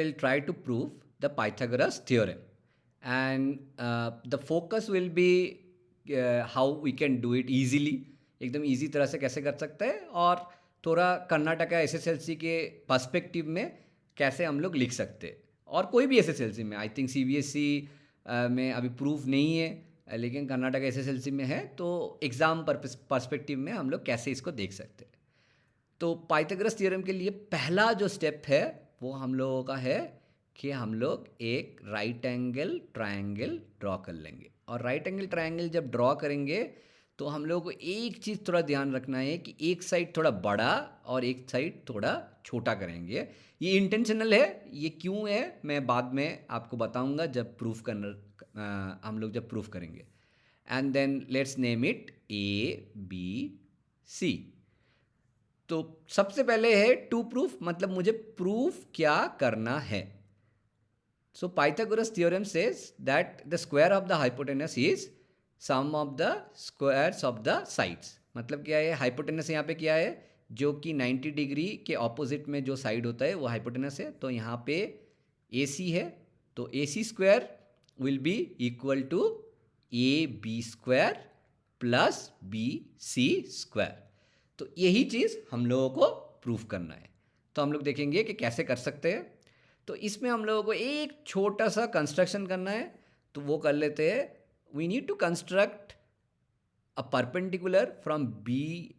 will try to prove the Pythagoras theorem, and the focus will be how we can do it easily. एकदम easy तरह से कैसे कर सकते हैं, और थोड़ा कर्नाटका एसएसएलसी के पर्सपेक्टिव में कैसे हम लोग लिख सकते हैं, और कोई भी एसएसएलसी में, आई थिंक सीबीएसई में अभी प्रूफ नहीं है, लेकिन कर्नाटका एसएसएलसी में है, तो एग्ज़ाम पर्सपेक्टिव में हम लोग कैसे इसको देख सकते हैं। तो पाइथागोरस थ्योरम के लिए पहला जो स्टेप है वो हम लोगों का है कि हम लोग एक राइट एंगल ट्रायंगल ड्रॉ कर लेंगे। और राइट एंगल ट्रायंगल जब ड्रॉ करेंगे तो हम लोगों को एक चीज़ थोड़ा ध्यान रखना है कि एक साइड थोड़ा बड़ा और एक साइड थोड़ा छोटा करेंगे। ये इंटेंशनल है, ये क्यों है मैं बाद में आपको बताऊंगा जब प्रूफ करना, हम लोग जब प्रूफ करेंगे। And then let's name it A B C. तो सबसे पहले है टू प्रूफ, मतलब मुझे प्रूफ क्या करना है। So Pythagoras theorem says that the square of the hypotenuse is sum of the squares of the sides. मतलब क्या है, हाइपोटेनस यहाँ पे क्या है, जो कि 90 डिग्री के ऑपोजिट में जो साइड होता है वो हाइपोटेनस है। तो यहाँ पे ए सी है, तो A C square will be equal to A B square plus B C square. तो यही चीज़ हम लोगों को प्रूफ करना है। तो हम लोग देखेंगे कि कैसे कर सकते हैं। तो इसमें हम लोगों को एक छोटा सा कंस्ट्रक्शन करना है, तो वो कर लेते हैं। We need to construct a perpendicular from B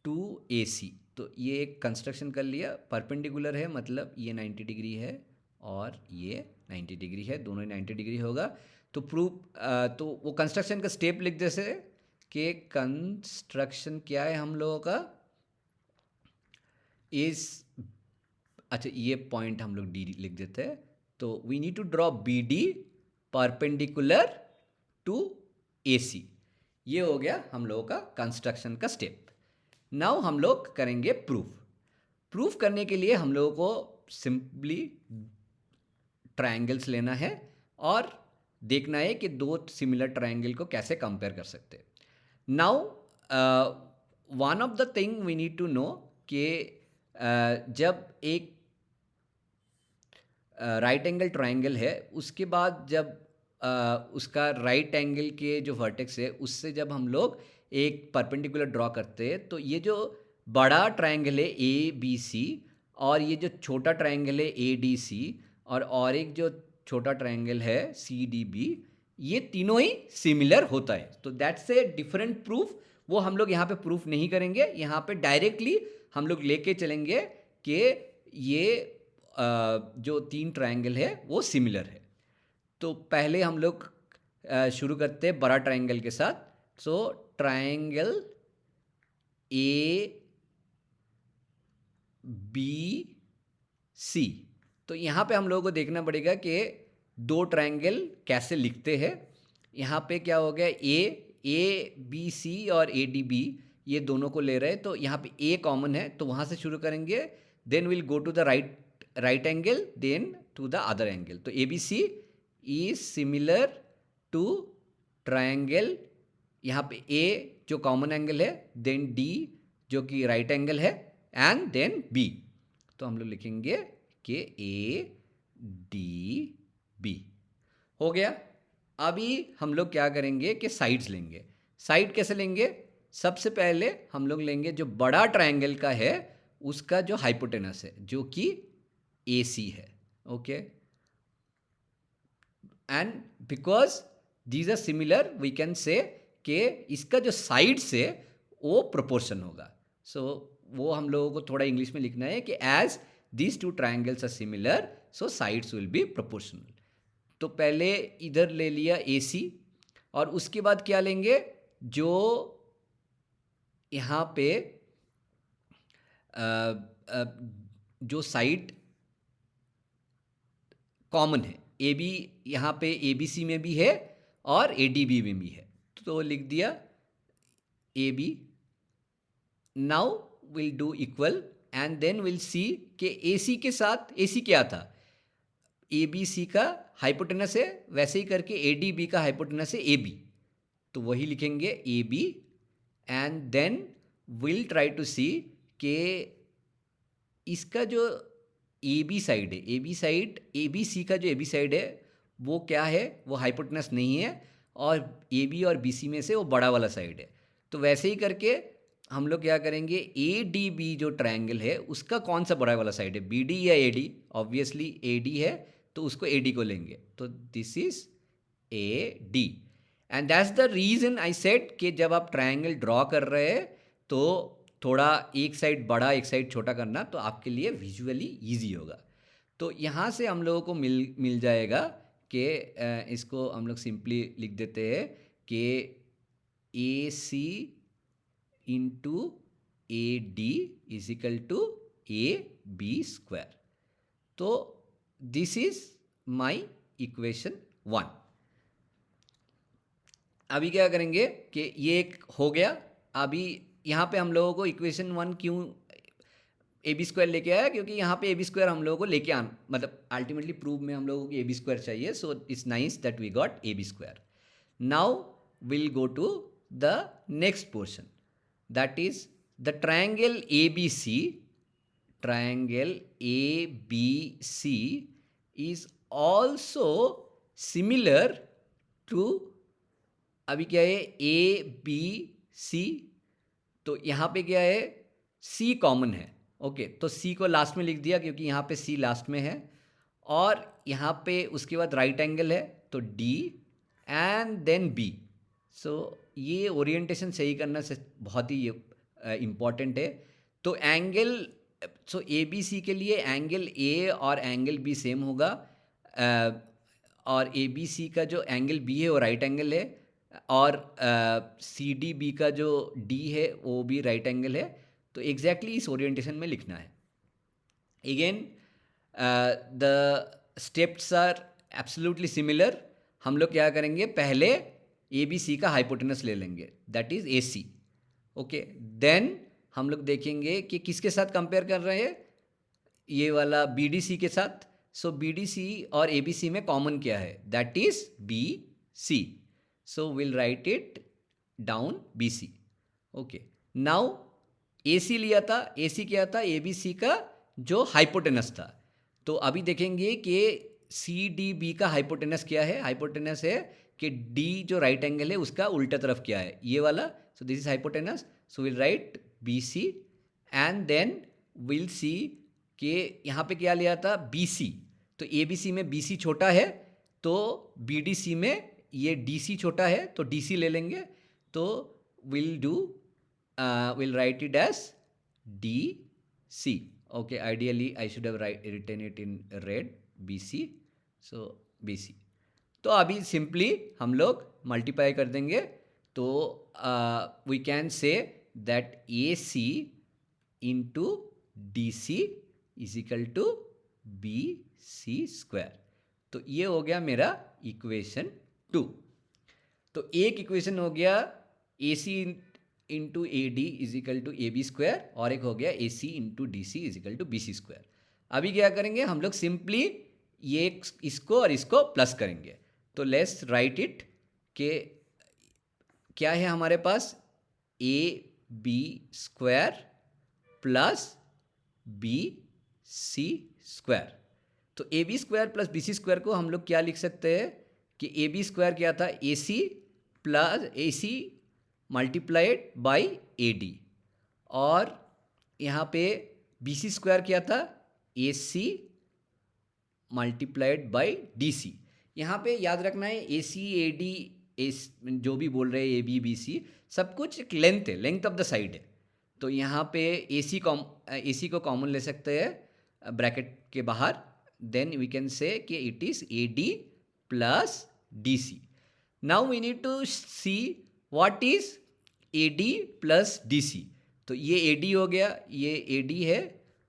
to A C. तो ये एक कंस्ट्रक्शन कर लिया, परपेंडिकुलर है मतलब ये 90 डिग्री है और ये 90 डिग्री है, दोनों ही 90 डिग्री होगा। तो प्रूफ तो वो कंस्ट्रक्शन का स्टेप लिख देते हैं कि कंस्ट्रक्शन क्या है हम लोगों का इस, अच्छा ये पॉइंट हम लोग डी लिख देते हैं। तो we need to draw B D perpendicular to A C. ये हो गया हम लोगों का कंस्ट्रक्शन का स्टेप। नाउ हम लोग करेंगे प्रूफ। प्रूफ करने के लिए हम लोगों को सिंपली ट्रायंगल्स लेना है और देखना है कि दो सिमिलर ट्रायंगल को कैसे कंपेयर कर सकते हैं। Now one of the thing we need to know कि जब एक राइट एंगल ट्रायंगल है, उसके बाद जब उसका राइट एंगल के जो वर्टेक्स है उससे जब हम लोग एक परपेंडिकुलर ड्रॉ करते हैं, तो ये जो बड़ा ट्रायंगल है ए बी सी और ये जो छोटा ट्रायंगल है ए डी सी और एक जो छोटा ट्रायंगल है सी डी बी, ये तीनों ही सिमिलर होता है। तो दैट्स ए डिफरेंट प्रूफ। वो हम लोग यहाँ पे प्रूफ नहीं करेंगे, यहाँ पे डायरेक्टली हम लोग लेके चलेंगे कि ये जो तीन ट्रायंगल है वो सिमिलर है। तो पहले हम लोग शुरू करते हैं बड़ा ट्रायंगल के साथ। सो ट्रायंगल ए बी सी। तो यहाँ पे हम लोगों को देखना पड़ेगा कि दो ट्रायंगल कैसे लिखते हैं। यहाँ पे क्या हो गया, ए बी सी और ए डी बी ये दोनों को ले रहे हैं, तो यहाँ पे ए कॉमन है तो वहाँ से शुरू करेंगे। Then will go to the right angle, then to the other angle. तो A B C is similar to triangle, यहाँ पे ए जो कॉमन एंगल है, देन डी जो कि राइट एंगल है, एंड देन बी। तो हम लोग लिखेंगे कि ए डी बी हो गया। अभी हम लोग क्या करेंगे कि साइड्स लेंगे। साइड कैसे लेंगे, सबसे पहले हम लोग लेंगे जो बड़ा ट्रायंगल का है उसका जो हाइपोटेनस है जो कि ए सी है। Okay, and because these are similar we can say कि इसका जो साइड्स है वो प्रोपोर्शन होगा। सो वो हम लोगों को थोड़ा इंग्लिश में लिखना है कि as these two triangles are similar so sides will be proportional. तो पहले इधर ले लिया ए सी, और उसके बाद क्या लेंगे, जो यहाँ पे जो साइड कॉमन है, ए बी, यहाँ पे ए बी सी में भी है और ए डी बी में भी है, तो लिख दिया A B. Now will do equal and then will see कि ए सी के साथ, ए सी क्या था, ए बी सी का हाइपोटेनस है, वैसे ही करके ए डी बी का हाइपोटेनस है ए बी, तो वही लिखेंगे A B. And then will try to see कि इसका जो ए बी साइड है, A B side, A B C का जो ए बी साइड है वो क्या है, वो हाइपोटेनस नहीं है, और ए बी और बी सी में से वो बड़ा वाला साइड है। तो वैसे ही करके हम लोग क्या करेंगे, ए डी बी जो ट्रायंगल है उसका कौन सा बड़ा वाला साइड है, बी डी या A D? Obviously A D है, तो उसको ए डी को लेंगे, तो this is A D. And that's the reason I said कि जब आप ट्रायंगल ड्रॉ कर रहे हैं तो थोड़ा एक साइड बड़ा एक साइड छोटा करना तो आपके लिए विजुअली ईजी होगा। तो यहाँ से हम लोगों को मिल जाएगा कि इसको हम लोग सिंपली लिख देते हैं कि A C into A D is equal to A B square. तो दिस इज माई इक्वेशन 1। अभी क्या करेंगे कि ये एक हो गया। अभी यहाँ पे हम लोगों को इक्वेशन 1 क्यों ए बी स्क्वायर लेके आया, क्योंकि यहाँ पे ए बी स्क्वायर हम लोगों को लेके आना, मतलब अल्टीमेटली प्रूव में हम लोगों को ए बी स्क्वायर चाहिए, so it's nice that we got A B square. Now will go to the next portion, that is the triangle A B C. triangle ABC is also similar to, अभी क्या है, ABC, तो यहाँ पे क्या है, C common है। Okay, तो C को लास्ट में लिख दिया क्योंकि यहाँ पे C लास्ट में है, और यहाँ पे उसके बाद राइट एंगल है तो D एंड देन B। सो ये ओरिएंटेशन सही करना से बहुत ही इम्पॉर्टेंट है। तो एंगल, सो ए बी सी के लिए एंगल ए और एंगल बी सेम होगा, और ए बी सी का जो एंगल बी है वो राइट एंगल है, और सी डी बी का जो डी है वो भी राइट एंगल है। तो एग्जैक्टली इस ओरिएंटेशन में लिखना है। Again the steps are absolutely similar. हम लोग क्या करेंगे, पहले ए बी सी का हाइपोटेनस ले लेंगे, that is A C. Okay, then हम लोग देखेंगे कि किसके साथ कंपेयर कर रहे हैं, ये वाला बी डी सी के साथ। सो बी डी सी और ए बी सी में कॉमन क्या है, that is B C. So will write it down B C. Okay, now A C लिया था, ए सी क्या था, ए बी सी का जो हाइपोटेनस था। तो अभी देखेंगे कि सी डी बी का हाइपोटेनस क्या है। हाइपोटेनस है कि डी जो राइट एंगल है उसका उल्टा तरफ क्या है, ये वाला। So this is hypotenuse, so will write B C and then will see कि यहाँ पे क्या लिया था, बी सी। तो ए बी सी में बी सी छोटा है, तो बी डी सी में ये डी सी छोटा है, तो डी सी ले लेंगे। तो will do will write it as D C. Okay, ideally I should have written it in red, B C. So B C. तो अभी सिंपली हम लोग मल्टीप्लाई कर देंगे, तो we can say that A C into D C is equal to B C square. तो ये हो गया मेरा इक्वेशन 2। तो एक इक्वेशन हो गया A C into A D is equal to A B square, और एक हो गया A C into D C is equal to B C square. अभी क्या करेंगे, हम लोग सिंपली ये इसको और इसको प्लस करेंगे। तो लेट्स राइट इट के क्या है हमारे पास, A B square plus B C square. तो A B square plus B C square को हम लोग क्या लिख सकते हैं कि ए बी स्क्वायर क्या था, A C plus A C multiplied by A D, और यहाँ पे बी सी स्क्वायर क्या था, A C multiplied by D C. यहाँ पे याद रखना है ए सी ए डी जो भी बोल रहे हैं ए बी बी सी, सब कुछ एक लेंथ है, लेंथ ऑफ द साइड है। तो यहाँ पे ए सी को कॉमन ले सकते हैं ब्रैकेट के बाहर, देन वी कैन से कि it is A D plus D C. Now we need to see what is A D plus D C. तो ये ए डी हो गया, ये ए डी है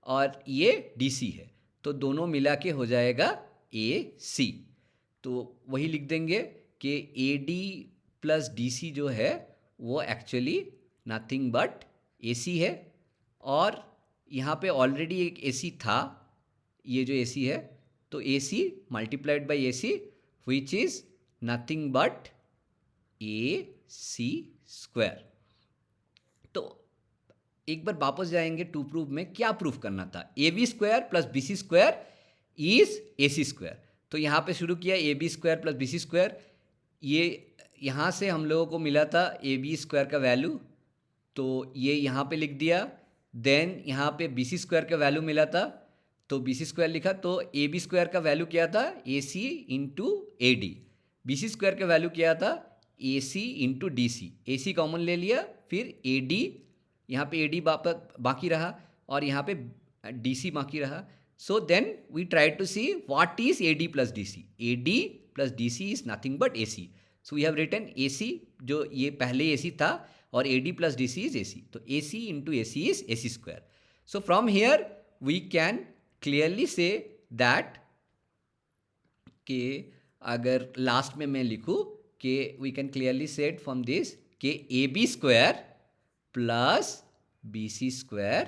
और ये डी सी है, तो दोनों मिला के हो जाएगा ए सी। तो वही लिख देंगे कि A D plus D C जो है वो actually nothing but A C है, और यहाँ पे ऑलरेडी एक ए सी था, ये जो ए सी है, तो A C multiplied by A C which is nothing but A C square. तो एक बार वापस जाएंगे टू प्रूव में, क्या प्रूफ करना था, A B square plus B C square is A C square. तो यहाँ पे शुरू किया A B square plus B C square, ये यहाँ से हम लोगों को मिला था ए बी स्क्वायर का वैल्यू, तो ये यहाँ पे लिख दिया। देन यहाँ पे बी सी स्क्वायर का वैल्यू मिला था, तो बी सी स्क्वायर लिखा। तो ए बी स्क्वायर का वैल्यू क्या था, A C into A D. B C square का वैल्यू क्या था, A C into D C. A C common ले लिया, फिर ए डी, यहाँ पे ए डी बाकी रहा और यहाँ पे डी सी बाकी रहा। So then we try to see what is A D plus D C. A D plus D C is nothing but A C. So we have written A C, जो ये पहले A C था, और A D plus D C is A C. तो A C into A C is A C square. So from here we can clearly say that कि अगर last में मैं लिखूँ कि we can clearly set from this कि A B square plus B C square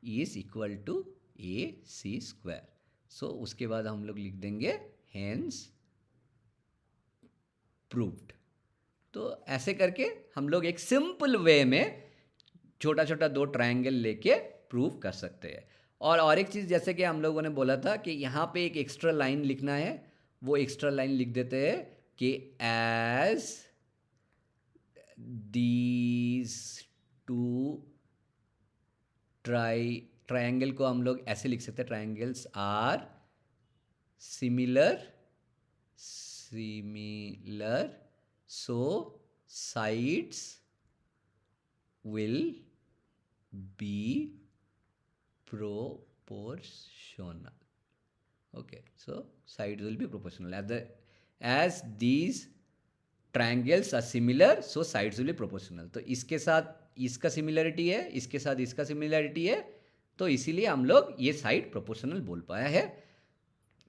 is equal to A C square. So उसके बाद हम लोग लिख देंगे हेंस प्रूव्ड। तो ऐसे करके हम लोग एक सिंपल वे में छोटा छोटा दो ट्रायंगल लेके प्रूव कर सकते हैं। और एक चीज़, जैसे कि हम लोगों ने बोला था कि यहाँ पे एक एक्स्ट्रा लाइन लिखना है, वो एक्स्ट्रा लाइन लिख देते हैं कि एज दीज टू ट्रायंगल को हम लोग ऐसे लिख सकते हैं, triangles are similar so sides will be proportional. Okay, so sides will be proportional as these triangles are similar, so sides will be proportional. तो इसके साथ इसका सिमिलरिटी है, इसके साथ इसका सिमिलरिटी है, तो इसीलिए हम लोग ये साइड प्रोपोर्शनल बोल पाया है।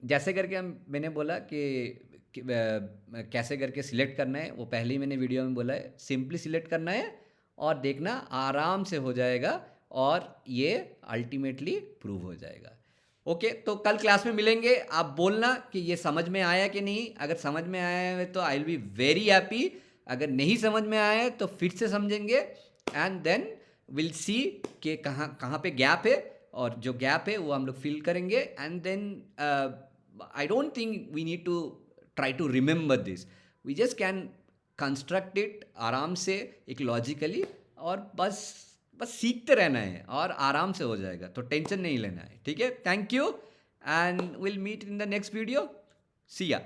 जैसे करके मैंने बोला कि कैसे करके सिलेक्ट करना है, वो पहले ही मैंने वीडियो में बोला है। सिंपली सिलेक्ट करना है और देखना आराम से हो जाएगा और ये अल्टीमेटली प्रूव हो जाएगा। ओके, तो कल क्लास में मिलेंगे। आप बोलना कि ये समझ में आया कि नहीं। अगर समझ में आया है तो I will be very happy. अगर नहीं समझ में आया है तो फिर से समझेंगे एंड देन विल सी कि कहाँ पे गैप है, और जो गैप है वो हम लोग फिल करेंगे। And then I don't think we need to try to remember this, we just can construct it आराम से एक लॉजिकली, और बस सीखते रहना है और आराम से हो जाएगा, तो टेंशन नहीं लेना है। ठीक है, thank you and will meet in the next video. See या।